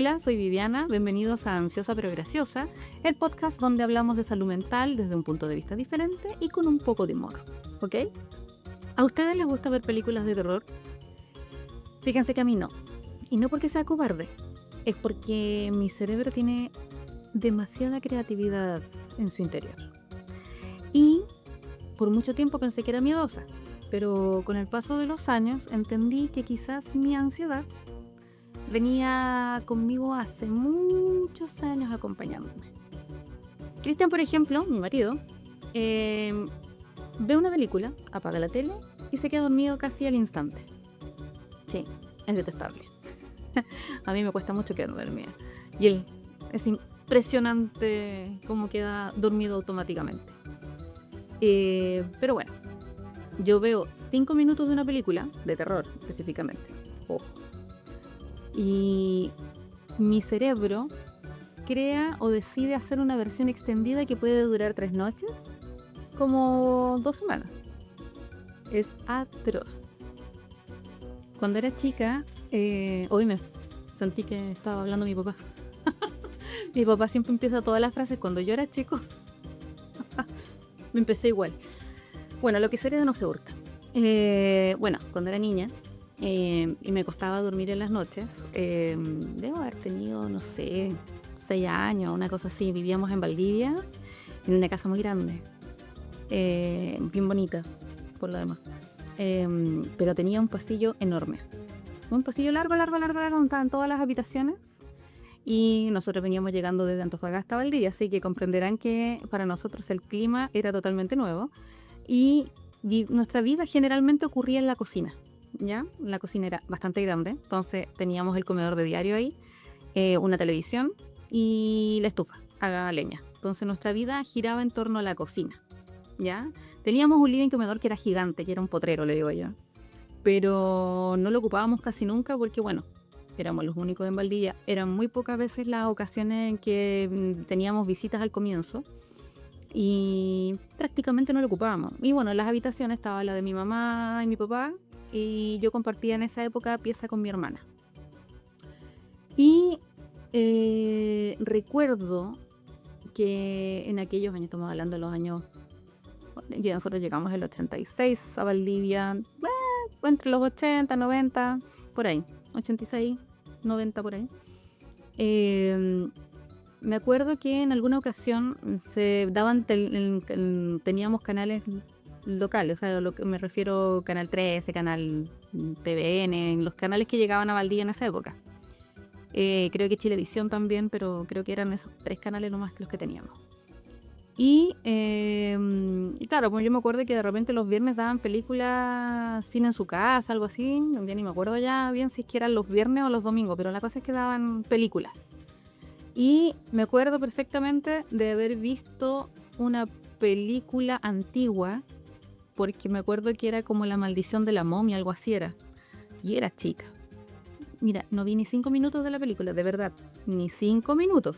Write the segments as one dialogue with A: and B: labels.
A: Hola, soy Viviana, bienvenidos a Ansiosa pero Graciosa, el podcast donde hablamos de salud mental desde un punto de vista diferente y con un poco de humor, ¿ok? ¿A ustedes les gusta ver películas de terror? Fíjense que a mí no, y no porque sea cobarde, es porque mi cerebro tiene demasiada creatividad en su interior. Y por mucho tiempo pensé que era miedosa, pero con el paso de los años entendí que quizás mi ansiedad venía conmigo hace muchos años acompañándome. Cristian, por ejemplo, mi marido, ve una película, apaga la tele y se queda dormido casi al instante. Sí, es detestable. A mí me cuesta mucho quedarme dormida. Y él es impresionante cómo queda dormido automáticamente. Pero bueno, yo veo 5 minutos de una película, de terror específicamente. Ojo. Y mi cerebro crea o decide hacer una versión extendida que puede durar 3 noches, como 2 semanas. Es atroz. Cuando era chica, hoy me sentí que estaba hablando mi papá. Mi papá siempre empieza todas las frases cuando yo era chico. Me empecé igual. Bueno, lo que se hereda no se hurta. Bueno, cuando era niña, y me costaba dormir en las noches, debo haber tenido, no sé, 6 años, una cosa así. Vivíamos en Valdivia, en una casa muy grande, bien bonita, por lo demás. Pero tenía un pasillo enorme. Un pasillo largo, donde estaban todas las habitaciones. Y nosotros veníamos llegando desde Antofagasta a Valdivia, así que comprenderán que para nosotros el clima era totalmente nuevo. Y nuestra vida generalmente ocurría en la cocina, ¿ya? La cocina era bastante grande, entonces teníamos el comedor de diario ahí, una televisión y la estufa a leña. Entonces nuestra vida giraba en torno a la cocina, ¿ya? Teníamos un living comedor que era gigante, que era un potrero, le digo yo. Pero no lo ocupábamos casi nunca porque, bueno, éramos los únicos en Valdivia. Eran muy pocas veces las ocasiones en que teníamos visitas al comienzo. Y prácticamente no lo ocupábamos. Y bueno, en las habitaciones estaba la de mi mamá y mi papá, y yo compartía en esa época pieza con mi hermana. Y recuerdo que en aquellos años, estamos hablando de los años, ya nosotros llegamos en el 86 a Valdivia, entre los 80, 90, por ahí, 86, 90 por ahí. Me acuerdo que en alguna ocasión se daban teníamos canales locales, o sea, lo que me refiero Canal 13, Canal TVN, los canales que llegaban a Valdivia en esa época. Creo que Chilevisión también, pero creo que eran esos 3 canales nomás que los que teníamos. Y claro, pues yo me acuerdo que de repente los viernes daban películas, cine en su casa, algo así. Ya ni me acuerdo ya bien si es que eran los viernes o los domingos, pero la cosa es que daban películas. Y me acuerdo perfectamente de haber visto una película antigua, porque me acuerdo que era como La maldición de la momia, algo así era. Y era chica. Mira, no vi ni 5 minutos de la película, de verdad, ni 5 minutos.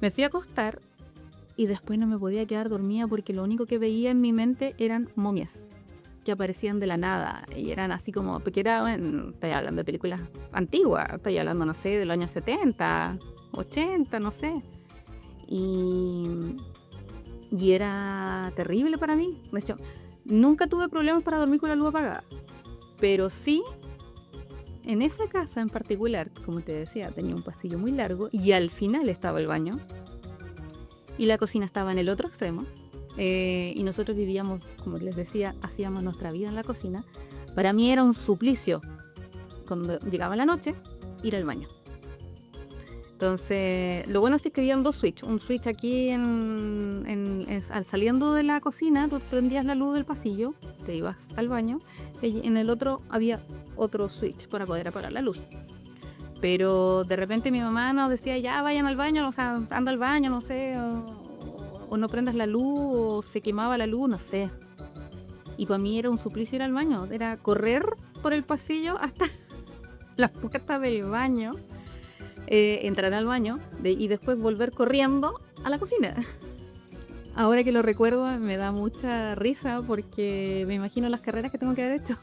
A: Me fui a acostar y después no me podía quedar dormida porque lo único que veía en mi mente eran momias que aparecían de la nada y eran así como, porque era, bueno, estoy hablando de películas antiguas, estoy hablando, no sé, de los años 70, 80, no sé. Y era terrible para mí. De hecho, nunca tuve problemas para dormir con la luz apagada. Pero sí, en esa casa en particular, como te decía, tenía un pasillo muy largo y al final estaba el baño. Y la cocina estaba en el otro extremo. Y nosotros vivíamos, como les decía, hacíamos nuestra vida en la cocina. Para mí era un suplicio, cuando llegaba la noche, ir al baño. Entonces, lo bueno es que habían 2 switches. Un switch aquí saliendo de la cocina, tú prendías la luz del pasillo, te ibas al baño, y en el otro había otro switch para poder apagar la luz. Pero de repente mi mamá nos decía, ya vayan al baño, o sea, anda al baño, no sé, o no prendas la luz, o se quemaba la luz, no sé. Y para mí era un suplicio ir al baño, era correr por el pasillo hasta la puerta del baño, entrar al baño y después volver corriendo a la cocina. Ahora que lo recuerdo me da mucha risa porque me imagino las carreras que tengo que haber hecho.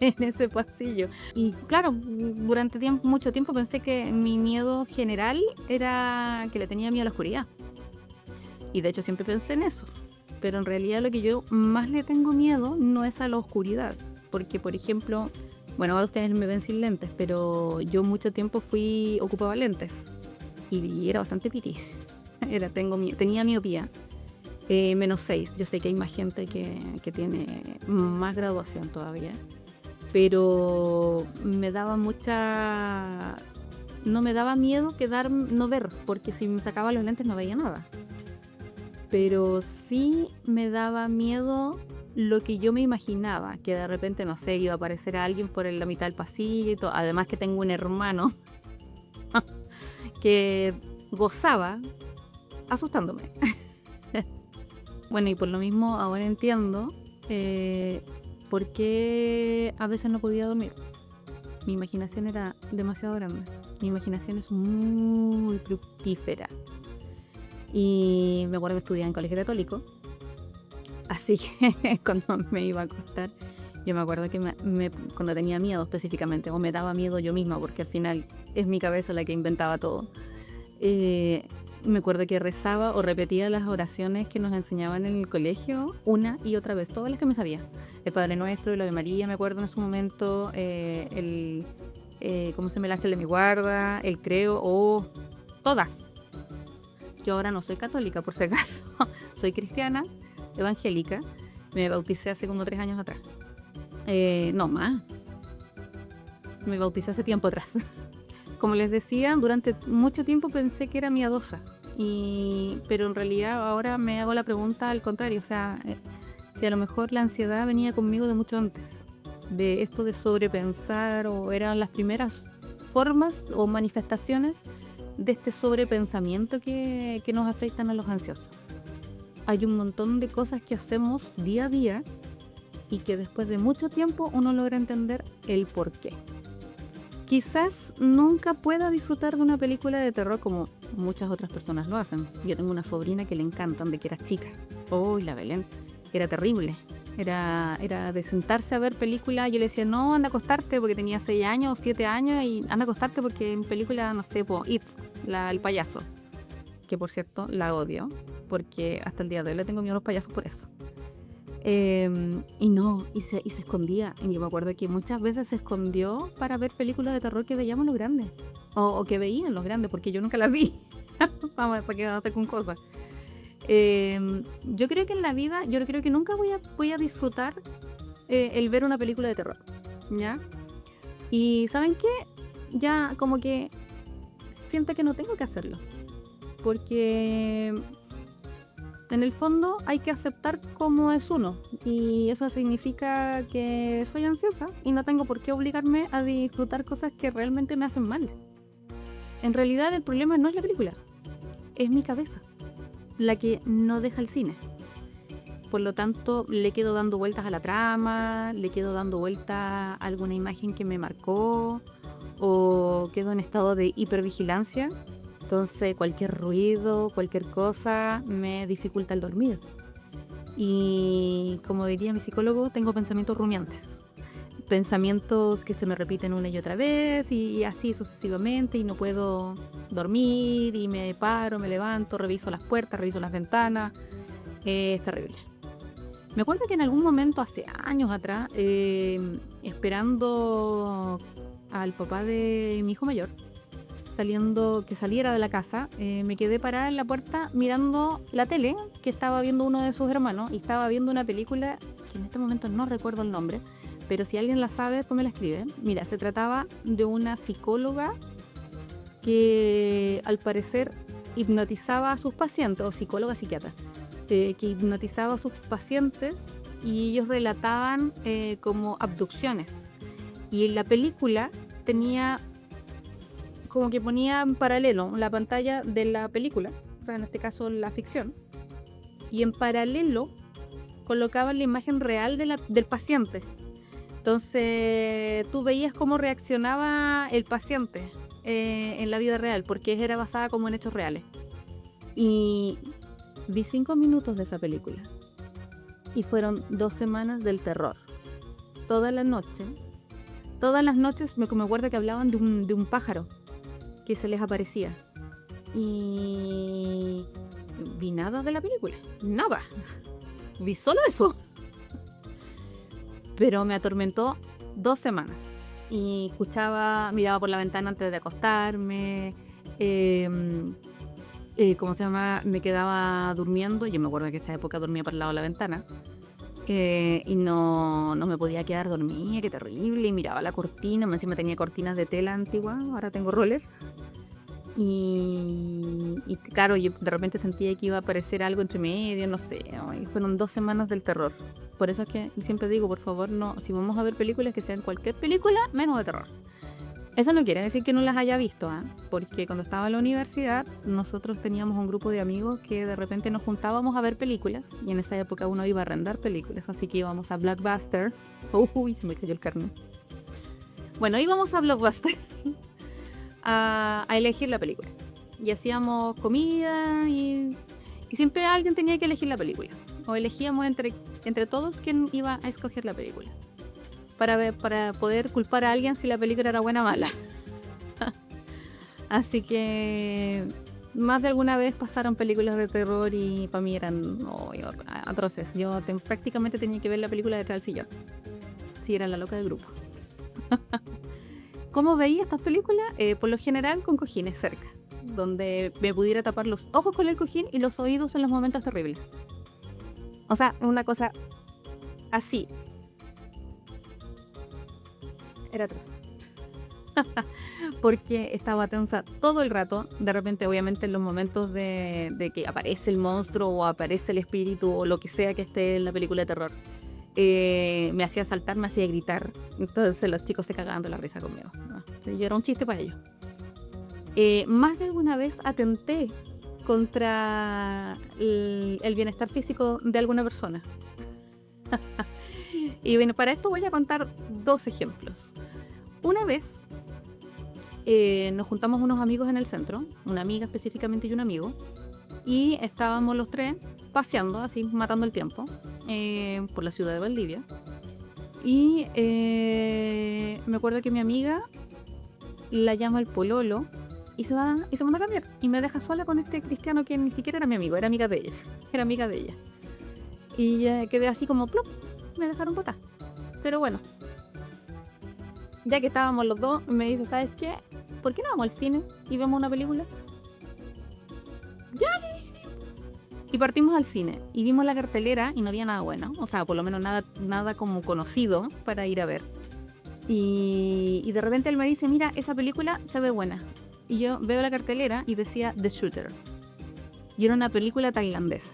A: en ese pasillo. Y claro, durante mucho tiempo pensé que mi miedo general era que le tenía miedo a la oscuridad. Y de hecho siempre pensé en eso. Pero en realidad lo que yo más le tengo miedo no es a la oscuridad. Porque, por ejemplo, bueno, ahora ustedes me ven sin lentes, pero yo mucho tiempo ocupaba lentes. Y era bastante pitis. Tenía miopía. -6. Yo sé que hay más gente que tiene más graduación todavía. Pero no me daba miedo no ver, porque si me sacaba los lentes no veía nada. Pero sí me daba miedo lo que yo me imaginaba, que de repente, no sé, iba a aparecer alguien por la mitad del pasillo y todo. Además que tengo un hermano que gozaba asustándome. Bueno, y por lo mismo ahora entiendo por qué a veces no podía dormir. Mi imaginación era demasiado grande. Mi imaginación es muy fructífera. Y me acuerdo que estudiaba en colegio católico. Así que cuando me iba a acostar, yo me acuerdo que cuando tenía miedo específicamente, o me daba miedo yo misma, porque al final es mi cabeza la que inventaba todo. Me acuerdo que rezaba o repetía las oraciones que nos enseñaban en el colegio una y otra vez, todas las que me sabía. El Padre Nuestro, el Ave María, me acuerdo en su momento, ¿cómo se llama? El Ángel de mi guarda, el Creo, todas. Yo ahora no soy católica, por si acaso. Soy cristiana, evangélica. Me bauticé hace como 3 años atrás. No, más. Me bauticé hace tiempo atrás. Como les decía, durante mucho tiempo pensé que era miedosa. Pero en realidad ahora me hago la pregunta al contrario. O sea, si a lo mejor la ansiedad venía conmigo de mucho antes. De esto de sobrepensar, o eran las primeras formas o manifestaciones de este sobrepensamiento que nos afectan a los ansiosos. Hay un montón de cosas que hacemos día a día y que después de mucho tiempo uno logra entender el por qué. Quizás nunca pueda disfrutar de una película de terror como muchas otras personas lo hacen. Yo tengo una sobrina que le encantan de que era chica. La Belén. Era terrible. Era de sentarse a ver películas. Yo le decía, no, anda a acostarte, porque tenía 6 años o 7 años, y anda a acostarte porque en película, no sé, It, el payaso. Que por cierto, la odio, porque hasta el día de hoy le tengo miedo a los payasos por eso. Y se escondía. Y yo me acuerdo que muchas veces se escondió para ver películas de terror que veíamos los grandes. O que veían los grandes, porque yo nunca las vi. Vamos, ¿para qué vamos a hacer con cosas? Yo creo que en la vida, yo creo que nunca voy a disfrutar el ver una película de terror, ¿ya? Y ¿saben qué? Ya como que siento que no tengo que hacerlo, porque en el fondo hay que aceptar cómo es uno, y eso significa que soy ansiosa y no tengo por qué obligarme a disfrutar cosas que realmente me hacen mal. En realidad el problema no es la película, es mi cabeza la que no deja el cine. Por lo tanto, le quedo dando vueltas a la trama, le quedo dando vueltas a alguna imagen que me marcó, o quedo en estado de hipervigilancia. Entonces, cualquier ruido, cualquier cosa me dificulta el dormir. Y como diría mi psicólogo, tengo pensamientos rumiantes. Pensamientos que se me repiten una y otra vez, y así sucesivamente, y no puedo dormir, y me paro, me levanto, reviso las puertas, reviso las ventanas. Es terrible. Me acuerdo que en algún momento, hace años atrás, esperando al papá de mi hijo mayor, que saliera de la casa, me quedé parada en la puerta mirando la tele que estaba viendo uno de sus hermanos, y estaba viendo una película que en este momento no recuerdo el nombre, pero si alguien la sabe, después me la escribe. Mira, se trataba de una psicóloga que al parecer hipnotizaba a sus pacientes, o psicóloga psiquiatra, que hipnotizaba a sus pacientes, y ellos relataban como abducciones. Y en la película tenía como que ponía en paralelo la pantalla de la película, o sea, en este caso la ficción, y en paralelo colocaban la imagen real del paciente. Entonces tú veías cómo reaccionaba el paciente en la vida real, porque era basada como en hechos reales. Y vi 5 minutos de esa película y fueron 2 semanas del terror. Toda la noche todas las noches me acuerdo que hablaban de un pájaro que se les aparecía. Y vi nada de la película, nada. Vi solo eso. Pero me atormentó 2 semanas. Y miraba por la ventana antes de acostarme. ¿Cómo se llama? Me quedaba durmiendo. Yo me acuerdo que esa época dormía por el lado de la ventana. Y no me podía quedar dormida, qué terrible. Y miraba la cortina. Encima tenía cortinas de tela antigua. Ahora tengo roller. Y claro, yo de repente sentía que iba a aparecer algo entre medio, no sé. Y fueron 2 semanas del terror. Por eso es que siempre digo, por favor, no, si vamos a ver películas, que sean cualquier película, menos de terror. Eso no quiere decir que no las haya visto, porque cuando estaba en la universidad, nosotros teníamos un grupo de amigos que de repente nos juntábamos a ver películas, y en esa época uno iba a arrendar películas, así que íbamos a Blockbusters. Uy, se me cayó el carnet. Bueno, íbamos a Blockbusters a elegir la película. Y hacíamos comida y siempre alguien tenía que elegir la película. O elegíamos entre todos quién iba a escoger la película. Para poder culpar a alguien si la película era buena o mala. Así que más de alguna vez pasaron películas de terror y para mí eran atroces. Yo prácticamente tenía que ver la película detrás del sillón. Sí, era la loca del grupo. ¿Cómo veía estas películas? Por lo general con cojines cerca, donde me pudiera tapar los ojos con el cojín y los oídos en los momentos terribles. O sea, una cosa así. Era atroz. Porque estaba tensa todo el rato. De repente, obviamente, en los momentos de que aparece el monstruo o aparece el espíritu o lo que sea que esté en la película de terror, me hacía saltar, me hacía gritar. Entonces los chicos se cagaban de la risa conmigo, ¿no? Yo era un chiste para ellos. Más de alguna vez atenté contra el bienestar físico de alguna persona. Y bueno, para esto voy a contar 2 ejemplos. Una vez nos juntamos unos amigos en el centro, una amiga específicamente y un amigo, y estábamos los 3 paseando, así, matando el tiempo, por la ciudad de Valdivia. Y me acuerdo que mi amiga la llama el pololo y se van a cambiar. Y me deja sola con este cristiano que ni siquiera era mi amigo, era amiga de ella. Era amiga de ella. Y quedé así como plop, me dejaron botar. Pero bueno, ya que estábamos los dos, me dice, ¿sabes qué? ¿Por qué no vamos al cine y vemos una película? Ya. Y partimos al cine y vimos la cartelera y no había nada bueno, o sea, por lo menos nada como conocido para ir a ver. Y de repente él me dice, mira, esa película se ve buena. Y yo veo la cartelera y decía The Shooter. Y era una película tailandesa.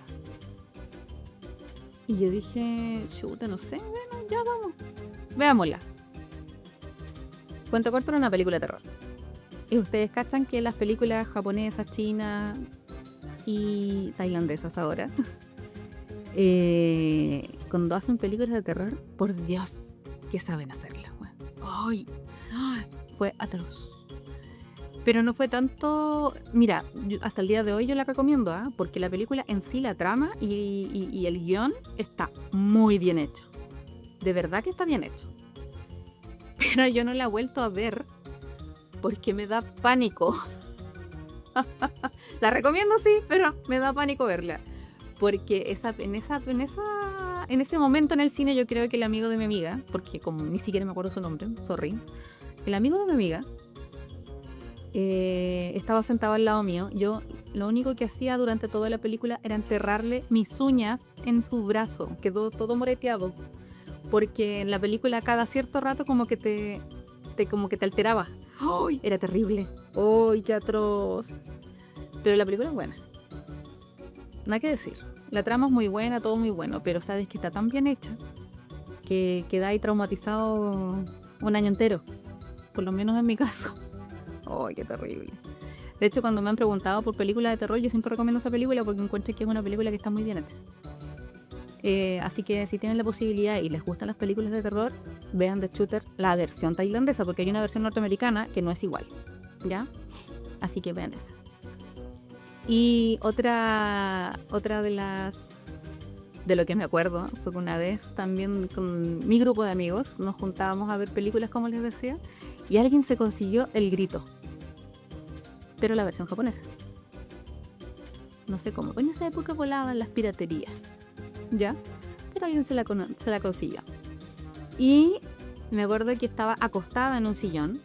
A: Y yo dije, chuta, no sé, bueno, ya vamos. Veámosla. Cuento corto, era una película de terror. Y ustedes cachan que las películas japonesas, chinas y tailandesas ahora, cuando hacen películas de terror, por Dios, que saben hacerlas. Bueno. ¡Ay! Fue atroz. Pero no fue tanto... Mira, hasta el día de hoy yo la recomiendo, porque la película en sí, la trama y el guión está muy bien hecho. De verdad que está bien hecho. Pero yo no la he vuelto a ver porque me da pánico. La recomiendo, sí, pero me da pánico verla. Porque en ese momento en el cine yo creo que el amigo de mi amiga, porque como ni siquiera me acuerdo su nombre, sorry, el amigo de mi amiga estaba sentado al lado mío. Yo lo único que hacía durante toda la película era enterrarle mis uñas en su brazo. Quedó todo moreteado. Porque en la película cada cierto rato como que te alteraba. ¡Ay! Era terrible. ¡Ay, qué atroz! Pero la película es buena. Nada que decir. La trama es muy buena, todo muy bueno. Pero sabes que está tan bien hecha que queda ahí traumatizado un año entero. Por lo menos en mi caso. ¡Ay, qué terrible! De hecho, cuando me han preguntado por películas de terror, yo siempre recomiendo esa película porque encuentro que es una película que está muy bien hecha. Así que si tienen la posibilidad y les gustan las películas de terror, vean The Shooter, la versión tailandesa, porque hay una versión norteamericana que no es igual, ¿ya? Así que vean esa. Y otra de las de lo que me acuerdo, fue que una vez también con mi grupo de amigos nos juntábamos a ver películas, como les decía, y alguien se consiguió El Grito, pero la versión japonesa. No sé cómo, en esa época volaban las piraterías, ¿ya? Pero alguien se la consiguió. Y me acuerdo que estaba acostada en un sillón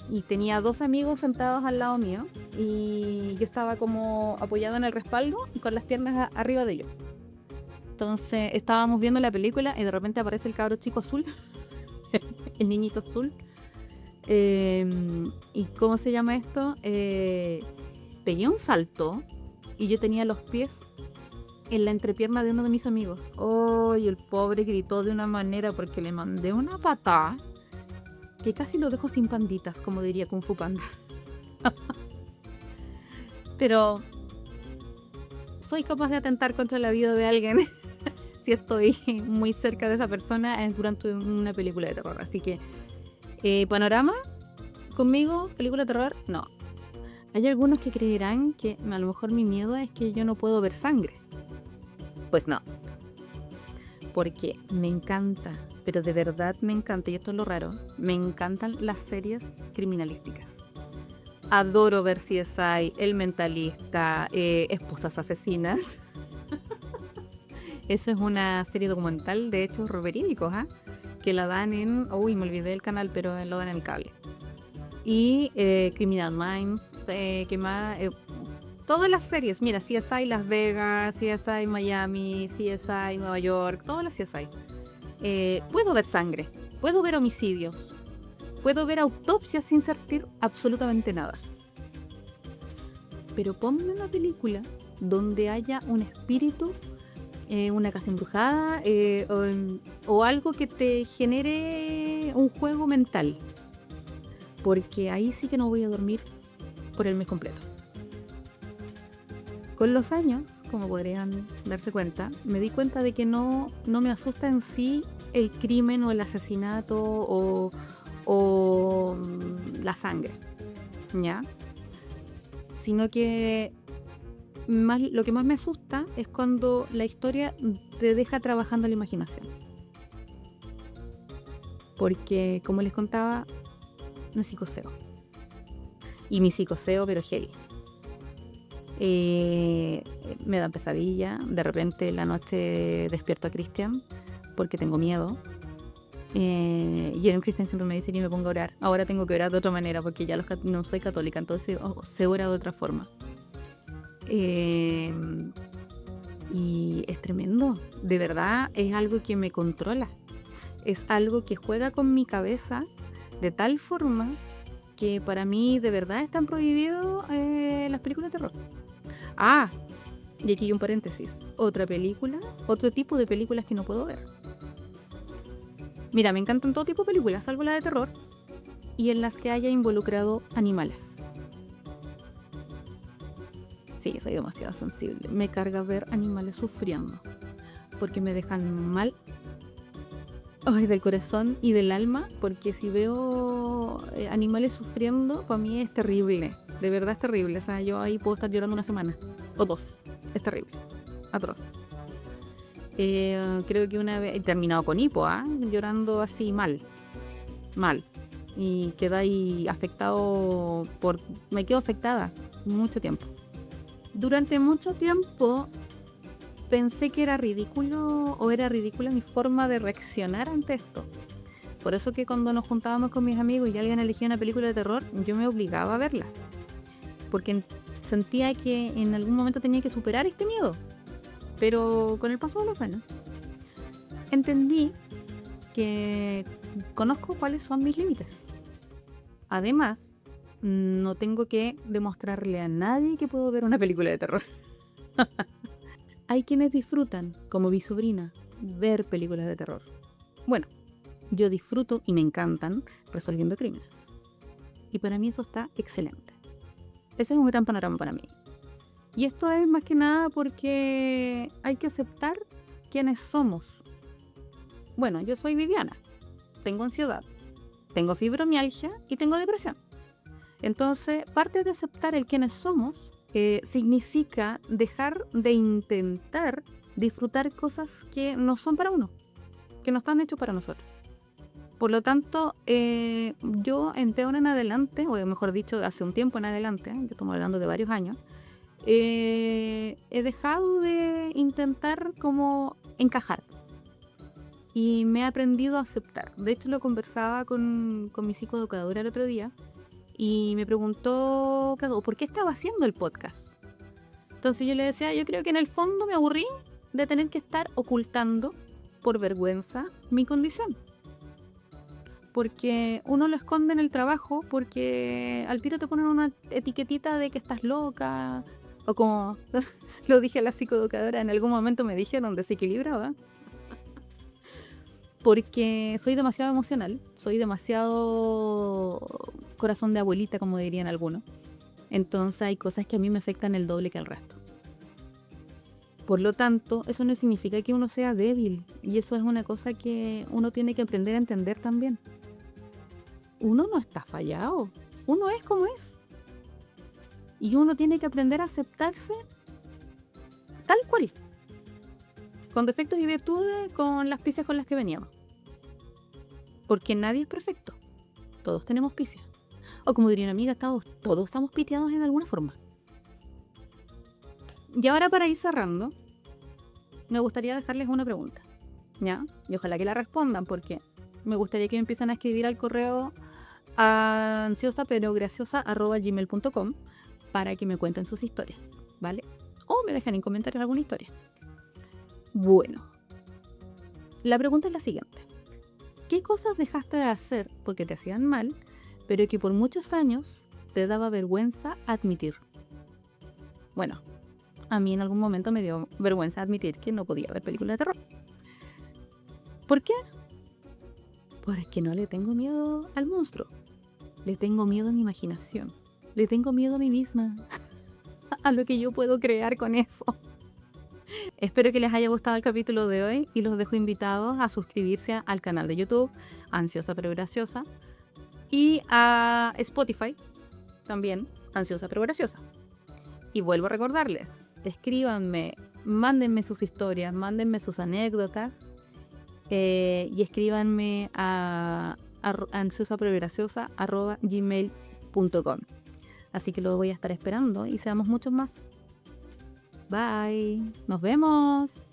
A: y tenía 2 amigos sentados al lado mío y yo estaba como apoyado en el respaldo con las piernas arriba de ellos. Entonces estábamos viendo la película y de repente aparece el cabro chico azul, el niñito azul. ¿Y cómo se llama esto? Pegué un salto y yo tenía los pies en la entrepierna de uno de mis amigos. Oh, y el pobre gritó de una manera porque le mandé una patada que casi lo dejó sin panditas, como diría Kung Fu Panda. Pero soy capaz de atentar contra la vida de alguien si estoy muy cerca de esa persona durante una película de terror. Así que, panorama, conmigo, película de terror, no. Hay algunos que creerán que a lo mejor mi miedo es que yo no puedo ver sangre. Pues no. Porque me encanta, pero de verdad me encanta, y esto es lo raro, me encantan las series criminalísticas. Adoro ver CSI, El Mentalista, Esposas Asesinas. Eso es una serie documental de hechos verídicos, que la dan en... Uy, me olvidé del canal, pero lo dan en el cable. Y Criminal Minds, ¿qué más? Todas las series, mira, CSI Las Vegas, CSI Miami, CSI Nueva York, todas las CSI. Puedo ver sangre, puedo ver homicidios, puedo ver autopsias sin sentir absolutamente nada. Pero ponme una película donde haya un espíritu, una casa embrujada, o algo que te genere un juego mental. Porque ahí sí que no voy a dormir por el mes completo. Con los años, como podrían darse cuenta, me di cuenta de que no me asusta en sí el crimen o el asesinato o la sangre, ¿ya? Sino que lo que más me asusta es cuando la historia te deja trabajando la imaginación. Porque, como les contaba, me psicoseo. Y mi psicoseo, pero heavy. Me dan pesadilla. De repente en la noche despierto a Cristian porque tengo miedo. Y el Cristian siempre me dice que me ponga a orar. Ahora tengo que orar de otra manera porque ya no soy católica, entonces se ora de otra forma. Y es tremendo. De verdad es algo que me controla. Es algo que juega con mi cabeza de tal forma que para mí de verdad están prohibidos las películas de terror. Y aquí hay un paréntesis. Otro tipo de películas que no puedo ver. Mira, me encantan todo tipo de películas, salvo la de terror y en las que haya involucrado animales. Sí, soy demasiado sensible. Me carga ver animales sufriendo porque me dejan mal del corazón y del alma, porque si veo animales sufriendo, para mí es terrible. De verdad es terrible. O sea, yo ahí puedo estar llorando una semana o 2. Es terrible. Atroz. Creo que una vez he terminado con hipo, llorando así mal. Y quedé ahí me quedo afectada mucho tiempo. Durante mucho tiempo pensé que era ridícula mi forma de reaccionar ante esto. Por eso que cuando nos juntábamos con mis amigos y alguien elegía una película de terror, yo me obligaba a verla. Porque sentía que en algún momento tenía que superar este miedo. Pero con el paso de los años, entendí que conozco cuáles son mis límites. Además, no tengo que demostrarle a nadie que puedo ver una película de terror. Hay quienes disfrutan, como mi sobrina, ver películas de terror. Bueno, yo disfruto y me encantan resolviendo crímenes. Y para mí eso está excelente. Ese es un gran panorama para mí. Y esto es más que nada porque hay que aceptar quiénes somos. Bueno, yo soy Viviana. Tengo ansiedad, tengo fibromialgia y tengo depresión. Entonces, parte de aceptar el quiénes somos significa dejar de intentar disfrutar cosas que no son para uno, que no están hechos para nosotros. Por lo tanto, yo de ahora en adelante, o mejor dicho, hace un tiempo en adelante, yo estamos hablando de varios años, he dejado de intentar como encajar y me he aprendido a aceptar. De hecho, lo conversaba con mi psicoeducadora el otro día y me preguntó ¿por qué estaba haciendo el podcast? Entonces yo le decía, yo creo que en el fondo me aburrí de tener que estar ocultando por vergüenza mi condición. Porque uno lo esconde en el trabajo porque al tiro te ponen una etiquetita de que estás loca, o como lo dije a la psicoeducadora, en algún momento me dijeron desequilibrada, porque soy demasiado emocional, soy demasiado corazón de abuelita, como dirían algunos. Entonces hay cosas que a mí me afectan el doble que al resto. Por lo tanto, eso no significa que uno sea débil, y eso es una cosa que uno tiene que aprender a entender también. Uno no está fallado, uno es como es. Y uno tiene que aprender a aceptarse tal cual es. Con defectos y virtudes, con las pifias con las que veníamos. Porque nadie es perfecto. Todos tenemos pifias. O como diría una amiga, todos estamos piteados en alguna forma. Y ahora para ir cerrando, me gustaría dejarles una pregunta. ¿Ya? Y ojalá que la respondan porque me gustaría que me empiecen a escribir al correo a ansiosaperograciosa@gmail.com para que me cuenten sus historias, ¿vale? O me dejen en comentarios alguna historia. Bueno, la pregunta es la siguiente. ¿Qué cosas dejaste de hacer porque te hacían mal, pero que por muchos años te daba vergüenza admitir? Bueno, a mí en algún momento me dio vergüenza admitir que no podía ver películas de terror. ¿Por qué? Porque no le tengo miedo al monstruo. Le tengo miedo a mi imaginación. Le tengo miedo a mí misma. A lo que yo puedo crear con eso. Espero que les haya gustado el capítulo de hoy y los dejo invitados a suscribirse al canal de YouTube, Ansiosa pero Graciosa, y a Spotify, también, Ansiosa pero Graciosa. Y vuelvo a recordarles, escríbanme, mándenme sus historias, mándenme sus anécdotas, y escríbanme a ansiosaperograciosa@gmail.com. Así que lo voy a estar esperando y seamos muchos más. Bye. Nos vemos.